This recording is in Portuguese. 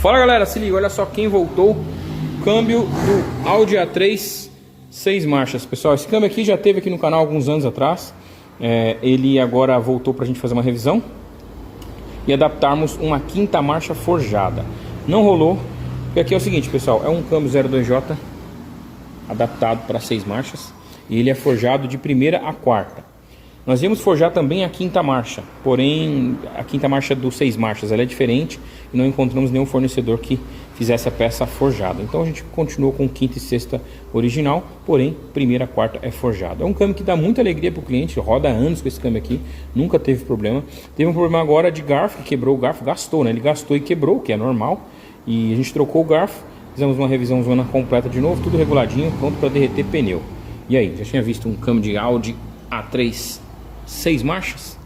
Fala galera, se liga, olha só quem voltou. Câmbio do Audi A3 6 marchas. Pessoal, esse câmbio aqui já teve aqui no canal alguns anos atrás. Ele agora voltou pra gente fazer uma revisão e adaptarmos uma quinta marcha forjada. Não rolou, porque aqui é o seguinte, pessoal, é um câmbio 02J adaptado para 6 marchas e ele é forjado de primeira a quarta. Nós íamos forjar também a quinta marcha, porém a quinta marcha dos 6 marchas ela é diferente e não encontramos nenhum fornecedor que fizesse a peça forjada. Então a gente continuou com quinta e sexta original, porém primeira e quarta é forjado. É um câmbio que dá muita alegria para o cliente, roda há anos com esse câmbio aqui, nunca teve problema. Teve um problema agora de garfo, que quebrou o garfo, gastou, né? Ele gastou e quebrou, que é normal, e a gente trocou o garfo, fizemos uma revisão zona completa de novo, tudo reguladinho, pronto para derreter pneu. E aí, já tinha visto um câmbio de Audi A3 6 marchas?